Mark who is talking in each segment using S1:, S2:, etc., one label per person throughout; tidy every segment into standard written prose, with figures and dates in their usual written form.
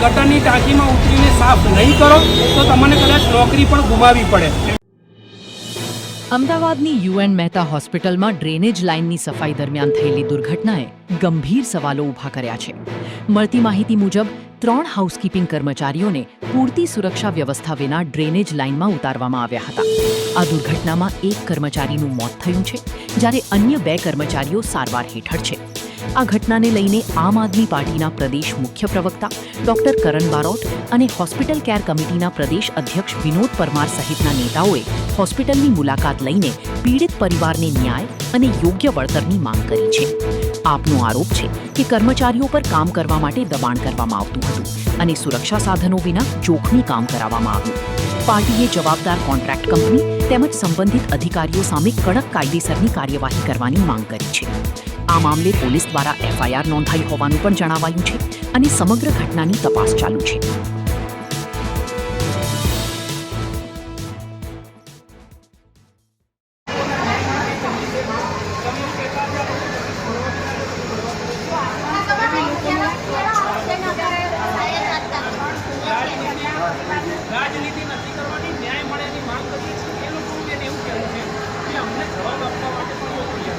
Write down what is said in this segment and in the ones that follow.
S1: ગટરની ટાંકીમાં ઉતરીને સાફ નહીં કરો તો તમને કદાચ નોકરી પણ ગુમાવવી પડે.
S2: અમદાવાદની યુએન મહેતા હોસ્પિટલમાં ડ્રેનેજ લાઇનની સફાઈ દરમિયાન થયેલી દુર્ઘટનાએ ગંભીર સવાલો ઊભા કર્યા છે. મળતી માહિતી મુજબ 3 હાઉસકીપિંગ કર્મચારીઓને પૂરતી સુરક્ષા વ્યવસ્થા વિના ડ્રેનેજ લાઇનમાં ઉતારવામાં આવ્યા હતા. આ દુર્ઘટનામાં 1 કર્મચારીનું મોત થયું છે, જ્યારે અન્ય 2 કર્મચારીઓ સારવાર હેઠળ છે. આ ઘટનાને લઈને આમ આદમી પાર્ટીના પ્રદેશ મુખ્ય પ્રવક્તા ડોક્ટર કરણ બારોટ અને હોસ્પિટલ કેર કમિટીના પ્રદેશ અધ્યક્ષ વિનોદ પરમાર સહિતના નેતાઓએ હોસ્પિટલની મુલાકાત લઈને પીડિત પરિવારને ન્યાય અને યોગ્ય વળતરની માંગ કરી છે. આપનો આરોપ છે કે કર્મચારીઓ પર કામ કરવા માટે દબાણ કરવામાં આવતું હતું અને સુરક્ષા સાધનો વિના જોખમી કામ કરાવવામાં આવ્યું. પાર્ટીએ જવાબદાર કોન્ટ્રાક્ટ કંપની તેમજ સંબંધિત અધિકારીઓ સામે કડક કાયદેસરની કાર્યવાહી કરવાની માંગ કરી છે. આ મામલે પોલીસ દ્વારા એફઆઈઆર નોંધાઈ હોવાનું પણ જણાવાયું છે અને સમગ્ર ઘટનાની તપાસ ચાલુ છે.
S1: રાજનીતિ નથી કરવાની, ન્યાય મળે એની માંગ કરીએ છીએ. એ લોકોનું બેન એવું કહેવું છે કે અમને જવાબ આપવા માટે પણ લોકો તૈયાર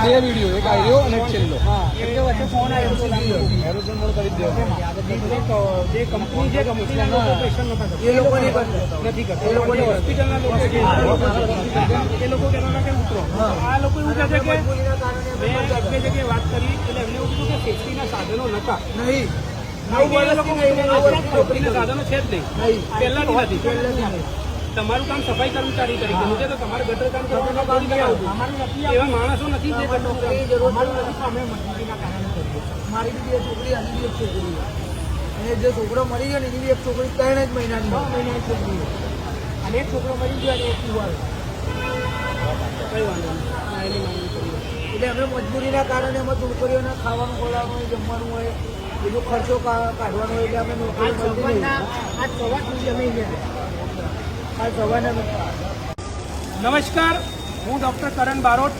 S1: બે વિડીયો, એક આવ્યો અને એક છેલ્લો. વચ્ચે ફોન આવ્યો જે કંપની જે કંપનીના લોકો પ્રેશર એ લોકોની નથી કરતા. એ લોકોની હોસ્પિટલના લોકો એ લોકો કહેવાના કે ઉતરો. આ લોકો એવું કહે છે કે મેં એક જગ્યાએ વાત કરી એટલે એમને એવું કીધું કે સેફ્ટીના સાધનો નહોતા. નહીં નોકરીના સાધનો છે જ નહીં, પહેલાથી નથી. તમારું કામ સફાઈ કર્મચારી તરીકે છે તો તમારે ગટર કામ કરવાનું એવા માણસો નથી જે ગટર
S3: અમે મજબૂરીના કારણે કરીએ. મારી બી 2 છોકરી, આની બી 1 છોકરી અને જે છોકરો મરી ગયો ને એની બી 1 છોકરી 3 જ મહિનાની 6 મહિનાની છોકરી અને 1 છોકરો મરી ગયો અને 1 યુવાન.
S1: કઈ વાંધો નહીં,
S3: એટલે અમે મજબૂરીના કારણે અમે છોકરીઓને ખાવાનું ખવડાવવાનું હોય, જમવાનું હોય, બીજો ખર્ચો કાઢવાનો હોય એટલે અમે નોકરી મળતી નહીં. આ સવાર સુધી અમે
S1: નમસ્કાર, હું ડૉક્ટર કરણ બારોટ.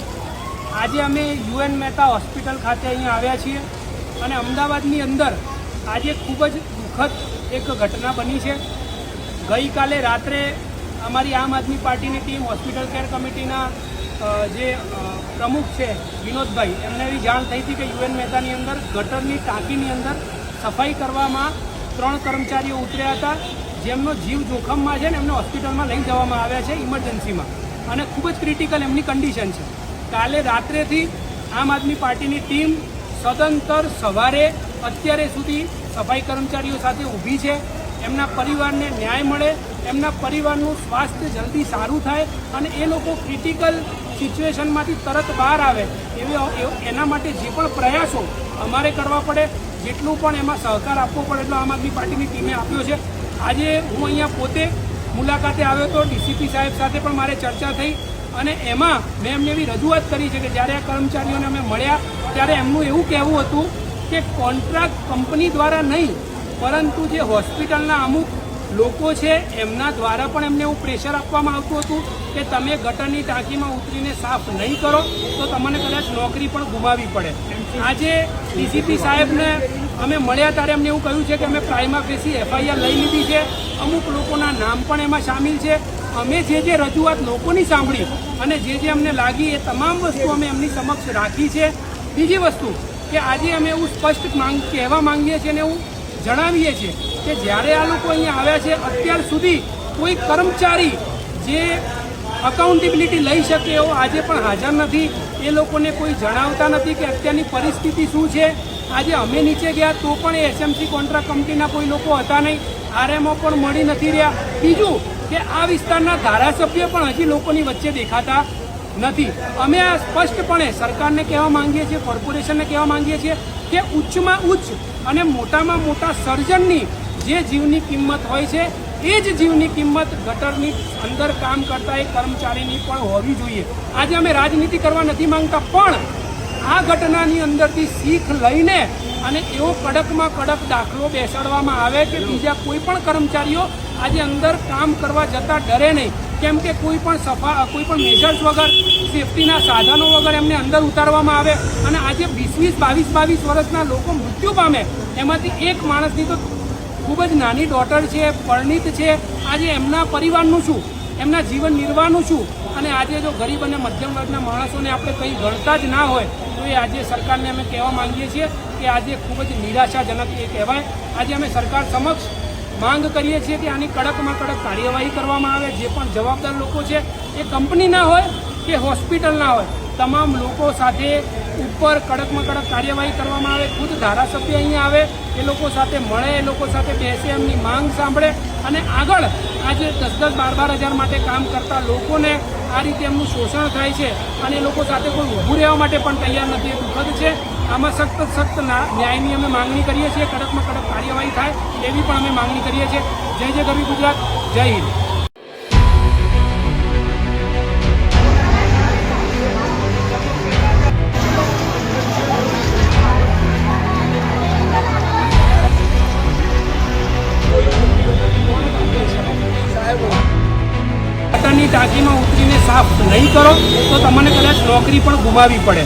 S1: આજે અમે યુએન મહેતા હોસ્પિટલ ખાતે અહીંયા આવ્યા છીએ અને અમદાવાદની અંદર આજે ખૂબ જ દુઃખદ એક ઘટના બની છે. ગઈકાલે રાત્રે અમારી આમ આદમી પાર્ટીની ટીમ હોસ્પિટલ કેર કમિટીના જે પ્રમુખ છે વિનોદભાઈ, એમને એવી જાણ થઈ હતી કે યુએન મહેતાની અંદર ગટરની ટાંકીની અંદર સફાઈ કરવામાં 3 કર્મચારીઓ ઉતર્યા હતા, જેમનો જીવ જોખમમાં છે ને એમને હોસ્પિટલમાં લઈ જવામાં આવ્યા છે ઇમરજન્સીમાં અને ખૂબ જ ક્રિટિકલ એમની કન્ડિશન છે. કાલે રાત્રેથી આમ આદમી પાર્ટીની ટીમ સદંતર સવારે અત્યારે સુધી સફાઈ કર્મચારીઓ સાથે ઊભી છે. એમના પરિવારને ન્યાય મળે, એમના પરિવારનું સ્વાસ્થ્ય જલ્દી સારું થાય અને એ લોકો ક્રિટિકલ સિચ્યુએશનમાંથી તરત બહાર આવે એના માટે જે પણ પ્રયાસો અમારે કરવા પડે, જેટલું પણ એમાં સહકાર આપવો પડે એટલો આમ આદમી પાર્ટીની ટીમે આપ્યો છે. આજે હું અહીંયા પોતે મુલાકાતે આવ્યો હતો, ડીસીપી સાહેબ સાથે પણ મારે ચર્ચા થઈ અને એમાં મેં એમને એવી રજૂઆત કરી છે કે જ્યારે આ કર્મચારીઓને અમે મળ્યા ત્યારે એમનું એવું કહેવું હતું કે કોન્ટ્રાક્ટ કંપની દ્વારા નહીં પરંતુ જે હોસ્પિટલના અમુક લોકો છે એમના દ્વારા પણ એમને એવું પ્રેશર આપવામાં આવતું હતું કે તમે ગટરની ટાંકીમાં ઉતરીને સાફ નહીં કરો તો તમને કદાચ નોકરી પણ ગુમાવવી પડે. આજે ડીસીપી સાહેબને અમે મળ્યા ત્યારે એમને એવું કહ્યું છે કે અમે પ્રાઇમા ફેસી એફઆઈઆર લઈ લીધી છે, અમુક લોકોના નામ પણ એમાં સામેલ છે. અમે જે રજૂઆત લોકોની સાંભળી અને જે અમને લાગી એ તમામ વસ્તુ અમે એમની સમક્ષ રાખી છે. બીજી વસ્તુ કે આજે અમે એવું સ્પષ્ટ કહેવા માંગીએ છીએ અને એવું જણાવીએ છીએ કે જ્યારે આ લોકો અહીંયા આવ્યા છે અત્યાર સુધી કોઈ કર્મચારી જે અકાઉન્ટેબિલિટી લઈ શકે એવો આજે પણ હાજર નથી. એ લોકોને કોઈ જણાવતા નથી કે અત્યારની પરિસ્થિતિ શું છે. આજે અમે નીચે ગયા તો પણ એ એસએમસી કોન્ટ્રાક્ટ કંપનીના કોઈ લોકો હતા નહીં, આરએમઓ પણ મળી નથી રહ્યા. બીજું કે આ વિસ્તારના ધારાસભ્ય પણ હજી લોકોની વચ્ચે દેખાતા નથી. અમે આ સ્પષ્ટપણે સરકારને કહેવા માંગીએ છીએ, કોર્પોરેશનને કહેવા માંગીએ છીએ કે ઉચ્ચમાં ઉચ્ચ અને મોટામાં મોટા સર્જનની જે જીવની કિંમત હોય છે એ જ જીવની કિંમત ગટરની અંદર કામ કરતા એક કર્મચારીની પણ હોવી જોઈએ. આજે અમે રાજનીતિ કરવા નથી માંગતા, પણ આ ઘટનાની અંદરથી શીખ લઈને અને એવો કડકમાં કડક દાખલો બેસાડવામાં આવે કે બીજા કોઈ પણ કર્મચારીઓ આજે અંદર કામ કરવા જતા ડરે નહીં. કેમ કે કોઈ પણ મેજર્સ વગર, સેફટીના સાધનો વગર એમને અંદર ઉતારવામાં આવે અને આજે 22 વર્ષના લોકો મૃત્યુ પામે. એમાંથી એક માણસની તો ખૂબ જ નાની ડોટર છે, પરિણીત છે. આજે એમના પરિવારનું શું, એમના જીવન નિર્વાહનું શું? અને આજે જો ગરીબ અને મધ્યમ વર્ગના માણસોને આપણે કંઈ ગણતા જ ના હોય તો એ આજે સરકારને અમે કહેવા માંગીએ છીએ કે આજે ખૂબ જ નિરાશાજનક એ કહેવાય. આજે અમે સરકાર સમક્ષ માંગ કરીએ છીએ કે આની કડકમાં કડક કાર્યવાહી કરવામાં આવે. જે પણ જવાબદાર લોકો છે એ કંપનીના હોય કે હોસ્પિટલના હોય, તમામ લોકો સાથે ઉપર કડકમાં કડક કાર્યવાહી કરવામાં આવે. ખુદ ધારાસભ્ય અહીંયા આવે, એ લોકો સાથે મળે, એ લોકો સાથે બેસે, એમની માંગ સાંભળે અને આગળ આજે 10-12 હજાર માટે કામ કરતા લોકોને આ રીતે એમનું શોષણ થાય છે અને એ લોકો સાથે કોઈ ઊભું રહેવા માટે પણ તૈયાર નથી. એ દુઃખદ છે. આમાં સખ્ત ન્યાયની અમે માંગણી કરીએ છીએ. કડકમાં કડક કાર્યવાહી થાય એવી પણ અમે માંગણી કરીએ છીએ. જય જય ગરવી ગુજરાત, જય હિન્દ. ગટરની ટાંકીમાં ઉતરીને સાફ નહીં કરો તો તમને કદાચ નોકરી પણ ગુમાવવી પડે.